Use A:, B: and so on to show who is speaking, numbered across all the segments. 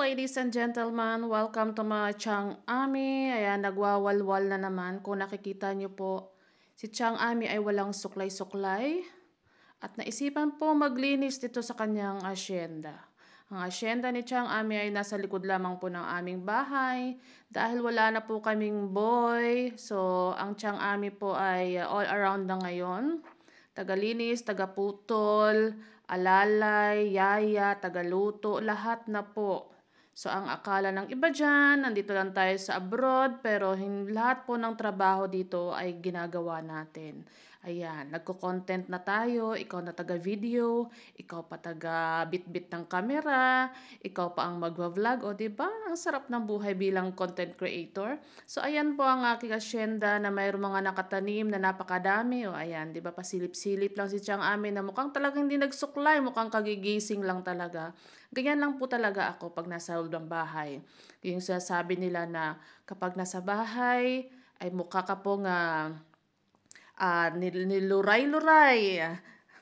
A: ladies and gentlemen, welcome to my Chang Ami. Ayan, nagwawalwal na naman. Kung nakikita nyo po, si Chang Ami ay walang suklay-suklay at naisipan po maglinis dito sa kanyang asyenda. Ang asyenda ni Chang Ami ay nasa likod lamang po ng aming bahay dahil wala na po kaming boy. So, ang Chang Ami po ay all around na ngayon. Tagalinis, tagaputol, alalay, yaya, tagaluto, lahat na po. So, ang akala ng iba dyan, nandito lang tayo sa abroad, pero lahat po ng trabaho dito ay ginagawa natin. Ayan, nagko-content na tayo, ikaw na taga-video, ikaw pa taga-bit-bit ng camera, ikaw pa ang magwa-vlog, o diba? Ang sarap ng buhay bilang content creator. So, ayan po ang aking asyenda na mayroong mga nakatanim na napakadami. O, ayan, diba? Pasilip-silip lang si Chang Ami na mukhang talagang hindi nagsuklay, mukhang kagigising lang talaga. Ganyan lang po talaga ako pag nasa loob ng bahay. Yung sasabi nila na kapag nasa bahay, ay mukha ka pong niluray-luray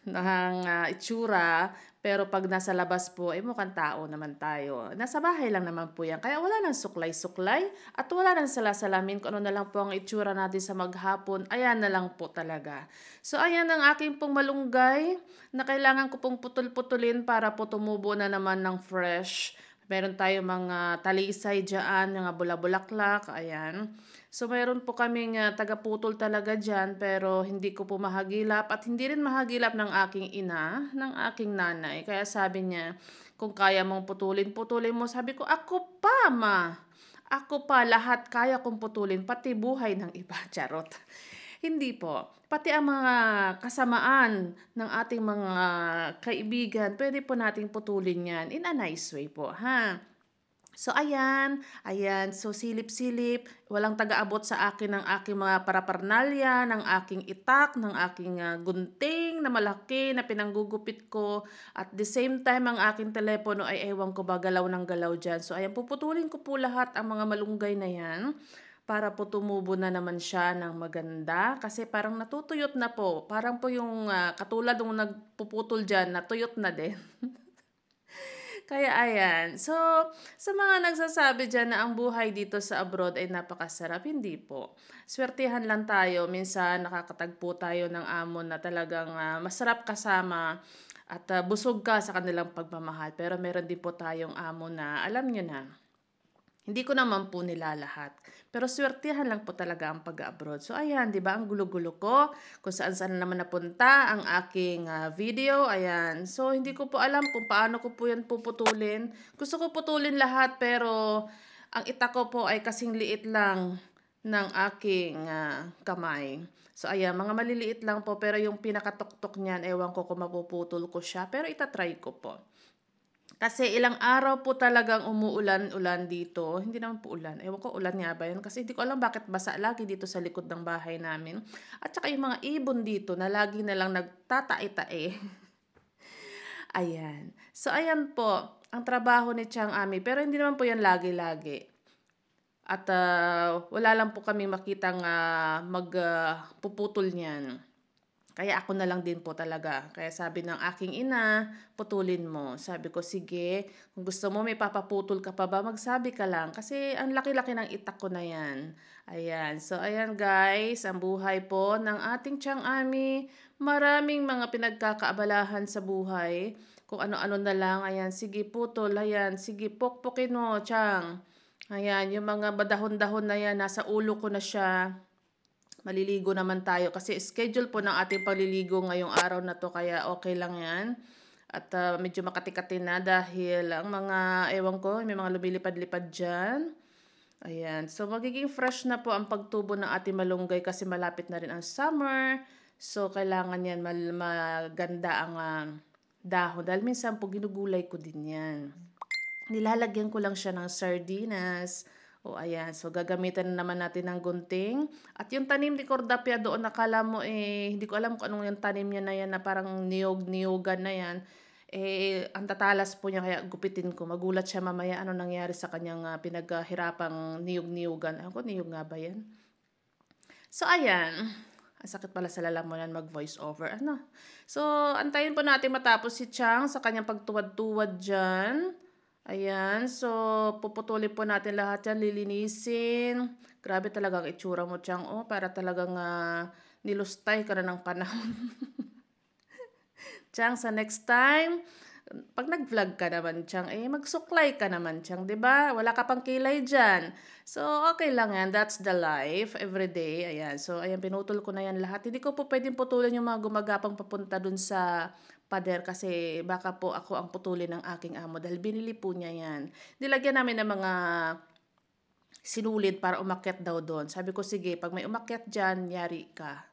A: ng itsura, pero pag nasa labas po, ay mukhang tao naman tayo. Nasa bahay lang naman po yan. Kaya wala nang suklay-suklay at wala nang salasalamin kung ano na lang po ang itsura natin sa maghapon. Ayan na lang po talaga. So, ayan ang aking pong malunggay na kailangan ko pong putol-putulin para po tumubo na naman ng fresh. Meron tayo mga talisay dyan, mga bula-bulaklak, ayan. So, mayroon po kaming tagaputol talaga dyan, pero hindi ko po mahagilap at hindi rin mahagilap ng aking ina, ng aking nanay. Kaya sabi niya, kung kaya mong putulin, putulin mo. Sabi ko, ako pa, ma. Ako pa, lahat kaya kong putulin, pati buhay ng iba, charot. Hindi po. Pati ang mga kasamaan ng ating mga kaibigan, pwede po nating putulin yan in a nice way po, ha? So, ayan. So, silip-silip. Walang taga-abot sa akin ng aking mga paraparnalya, ng aking itak, ng aking gunting na malaki na pinanggugupit ko. At the same time, ang aking telepono ay ewan ko ba, galaw ng galaw dyan. So, ayan, puputulin ko po lahat ang mga malunggay na yan para po tumubo na naman siya ng maganda. Kasi parang natutuyot na po. Parang po yung katulad ng nagpuputol dyan, natuyot na din. Kaya ayan. So, sa mga nagsasabi dyan na ang buhay dito sa abroad ay napakasarap, hindi po. Swertihan lang tayo. Minsan nakakatagpo tayo ng amo na talagang masarap kasama at busog ka sa kanilang pagmamahal. Pero meron din po tayong amo na alam nyo na. Hindi ko naman po nila lahat. Pero swertihan lang po talaga ang pag-abroad. So, ayan, di ba? Ang gulo-gulo ko. Kung saan-saan naman napunta ang aking video. Ayan. So, hindi ko po alam kung paano ko po yan puputulin. Gusto ko putulin lahat, pero ang itak ko po ay kasing liit lang ng aking kamay. So, ayan, mga maliliit lang po. Pero yung pinakatuktok niyan, ewan ko kung mapuputol ko siya. Pero itatry ko po. Kasi ilang araw po talagang umuulan-ulan dito. Hindi naman po ulan. Ewan ko, ulan nga ba yun? Kasi hindi ko alam bakit basa lagi dito sa likod ng bahay namin. At saka yung mga ibon dito na lagi na lang nagtatae-tae. Ayan. So, ayan po. Ang trabaho ni Chang Ami. Pero hindi naman po yan lagi-lagi. At wala lang po kami makitang magpuputol niyan. Kaya ako na lang din po talaga. Kaya sabi ng aking ina, putulin mo. Sabi ko, sige, kung gusto mo may papaputol ka pa ba, magsabi ka lang. Kasi ang laki-laki ng itak ko na yan. Ayan. So, ayan guys, ang buhay po ng ating Chang Ami. Maraming mga pinagkakaabalahan sa buhay. Kung ano-ano na lang. Ayan, sige putol. Ayan, sige pokpokin mo, Chang. Ayan, yung mga badahon-dahon na yan, nasa ulo ko na siya. Maliligo naman tayo kasi schedule po ng ating pagliligo ngayong araw na to, kaya okay lang yan. At medyo makati-kati na dahil ang mga, ewan ko, may mga lumilipad-lipad dyan. Ayan, so magiging fresh na po ang pagtubo ng ating malunggay kasi malapit na rin ang summer. So kailangan yan maganda ang dahon dahil minsan po ginugulay ko din yan. Nilalagyan ko lang siya ng sardinas. O ayan, so gagamitan na naman natin ng gunting. At yung tanim ni Cordapia doon, nakala mo hindi ko alam kung anong yung tanim niya na yan na parang niyog-niyogan na yan. Ang tatalas po niya kaya gupitin ko. Magulat siya mamaya ano nangyari sa kanyang pinaghirapang niyog-niyogan. Ako, niyog nga ba yan? So ayan, ang sakit pala sa lalamunan mag-voice over. Ano? So, antayin po natin matapos si Chang sa kanyang pagtuwad-tuwad dyan. Ayan, so puputulin po natin lahat yan, lilinisin. Grabe talaga ang itsura mo, Chang. Oh, para talagang nilustay ka na ng panahon. Chang, sa next time, pag nag-vlog ka naman, Chang, magsuklay ka naman, Chang, 'di ba? Wala ka pang kilay diyan. So, okay lang yan. That's the life every day. Ayan. So, ayan, pinutol ko na yan lahat. Hindi ko po pwedeng putulin yung mga gumagapang papunta dun sa pader kasi baka po ako ang putulin ng aking amo dahil binili po niya yan. Nilagyan namin ng mga sinulid para umakyat daw doon. Sabi ko, sige, pag may umakyat dyan, yari ka.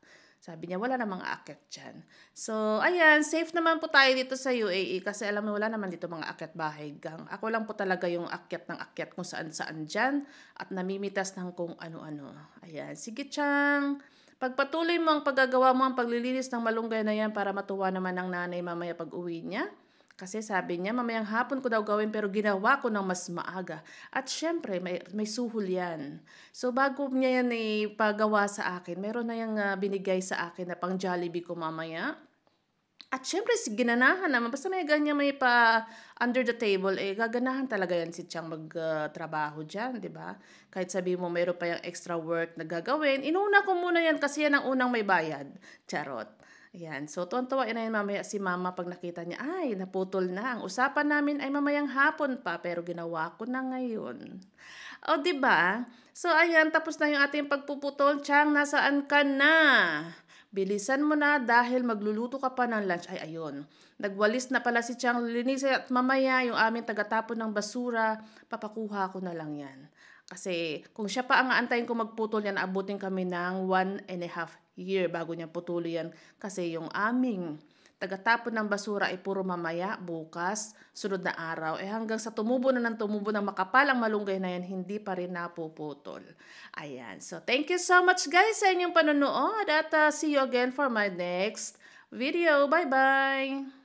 A: Sabi niya, wala namang aakyat dyan. So, ayan, safe naman po tayo dito sa UAE kasi alam mo, wala naman dito mga akyat bahay gang. Ako lang po talaga yung akyat ng akyat kung saan-saan dyan at namimitas ng kung ano-ano. Ayan, sige Chang. Pagpatuloy mo ang paggagawa mo ang paglilinis ng malunggay na yan para matuwa naman ng nanay mamaya pag uwi niya. Kasi sabi niya, mamayang hapon ko daw gawin pero ginawa ko ng mas maaga. At syempre, may suhol yan. So bago niya yan ipagawa sa akin, meron na yung binigay sa akin na pang Jollibee ko mamaya. At syempre, ginanahan naman. Basta may ganyan may pa under the table, gaganahan talaga yan si Chang magtrabaho dyan, di ba? Kahit sabi mo, mayroon pa yung extra work na gagawin. Inuna ko muna yan kasi yan ang unang may bayad. Charot. Ayan. So, tuwan-tuwa na yan mamaya si mama pag nakita niya, ay, naputol na. Ang usapan namin ay mamayang hapon pa, pero ginawa ko na ngayon. O, di ba? So, ayan, tapos na yung ating pagpuputol. Chang, nasaan ka na? Bilisan mo na dahil magluluto ka pa ng lunch. Ay, ayun. Nagwalis na pala si Chang. Linisin at mamaya yung aming tagatapon ng basura, papakuha ko na lang yan. Kasi kung siya pa ang aantayin ko magputol yan, abutin kami ng 1.5 year bago niya putuli yan. Kasi yung aming tagatapon ng basura ay puro mamaya, bukas, sunod na araw. Hanggang sa tumubo na ng tumubo ng makapal ang malunggay na yan, hindi pa rin napuputol. Ayan. So, thank you so much guys sa inyong panonood at see you again for my next video. Bye-bye!